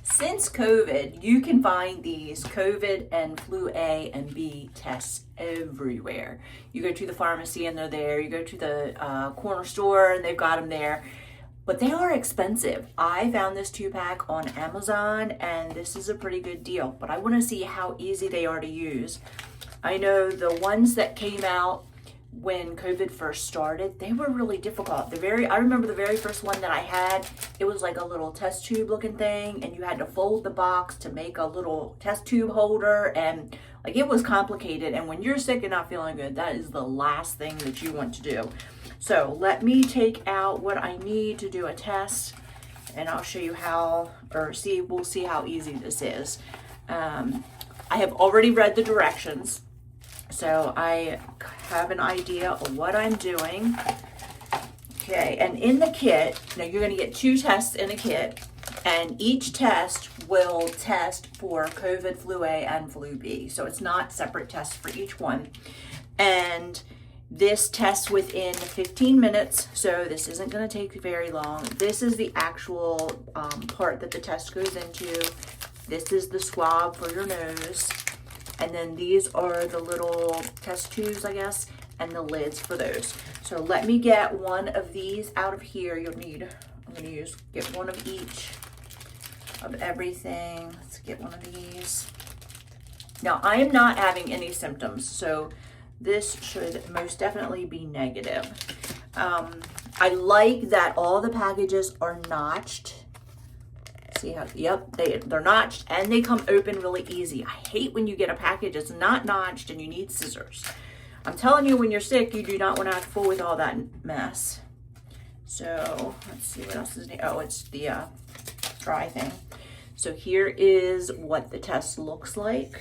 Since COVID, you can find these COVID and flu A and B tests everywhere. You go to the pharmacy and they're there. You go to the corner store and they've got them there. But they are expensive. I found this 2-pack on Amazon and this is a pretty good deal. But I want to see how easy they are to use. I know the ones that came out when COVID first started, they were really difficult. I remember the very first one that I had, it was like a little test tube looking thing, and you had to fold the box to make a little test tube holder, and like it was complicated. And when you're sick and not feeling good, that is the last thing that you want to do. So let me take out what I need to do a test, and I'll show you we'll see how easy this is. I have already read the directions, so I have an idea of what I'm doing. Okay, and in the kit, now you're gonna get 2 tests in a kit, and each test will test for COVID, flu A, and flu B. So it's not separate tests for each one. And this tests within 15 minutes, so this isn't gonna take very long. This is the actual part that the test goes into. This is the swab for your nose. And then these are the little test tubes, I guess, and the lids for those. So let me get one of these out of here. I'm gonna get one of each of everything. Let's get one of these. Now, I am not having any symptoms, so this should most definitely be negative. I like that all the packages are notched. See how, yep, they're notched and they come open really easy. I hate when you get a package that's not notched and you need scissors. I'm telling you, when you're sick, you do not want to have to fool with all that mess. So let's see what else is new. Oh, it's the dry thing. So here is what the test looks like.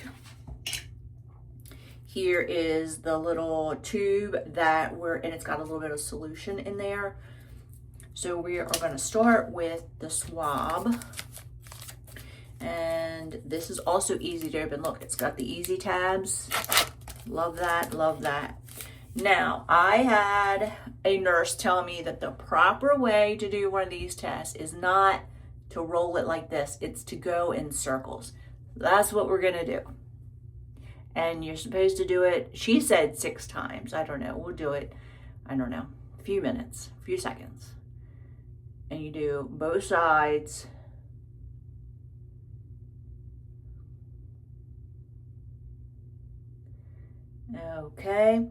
Here is the little tube and it's got a little bit of solution in there. So we are going to start with the swab. And this is also easy to open. Look, it's got the easy tabs. Love that, love that. Now, I had a nurse tell me that the proper way to do one of these tests is not to roll it like this. It's to go in circles. That's what we're going to do. And you're supposed to do it, she said 6 times. I don't know. We'll do it, I don't know, a few minutes, a few seconds. And you do both sides. Okay,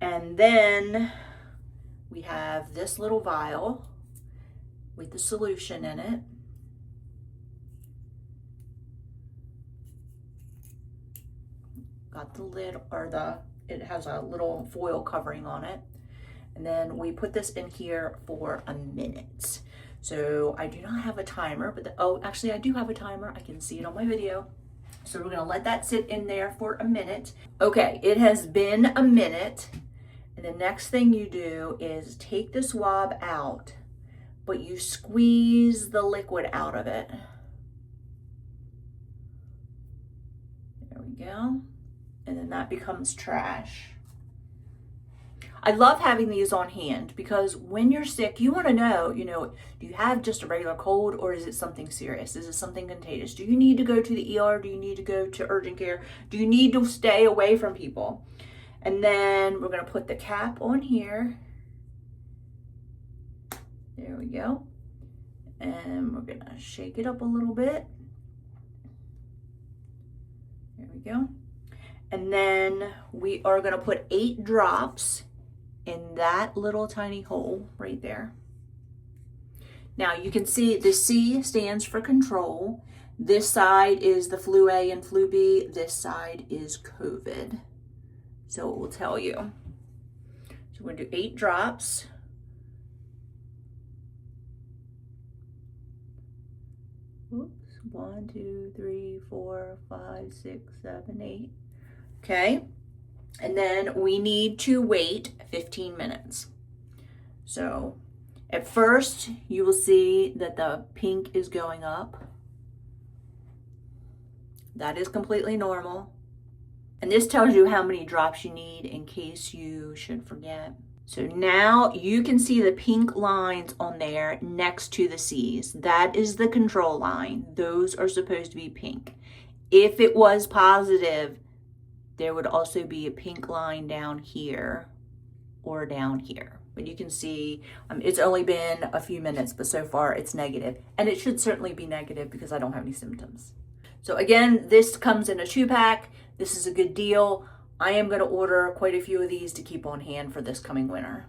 and then we have this little vial with the solution in it. Got the lid, it has a little foil covering on it. And then we put this in here for a minute. So I do not have a timer, but actually I do have a timer. I can see it on my video. So we're gonna let that sit in there for a minute. Okay, it has been a minute. And the next thing you do is take the swab out, but you squeeze the liquid out of it. There we go. And then that becomes trash. I love having these on hand because when you're sick, you want to know, do you have just a regular cold or is it something serious? Is it something contagious? Do you need to go to the ER? Do you need to go to urgent care? Do you need to stay away from people? And then we're going to put the cap on here. There we go. And we're going to shake it up a little bit. There we go. And then we are going to put 8 drops in that little tiny hole right there. Now you can see the C stands for control. This side is the flu A and flu B. This side is COVID. So it will tell you. So we're going to do 8 drops. Oops, 1, 2, 3, 4, 5, 6, 7, 8. Okay. And then we need to wait 15 minutes. So at first you will see that the pink is going up. That is completely normal. And this tells you how many drops you need in case you should forget. So now you can see the pink lines on there next to the C's. That is the control line. Those are supposed to be pink. If it was positive, there would also be a pink line down here or down here. But you can see it's only been a few minutes, but so far it's negative. And it should certainly be negative because I don't have any symptoms. So again, this comes in a 2-pack. This is a good deal. I am going to order quite a few of these to keep on hand for this coming winter.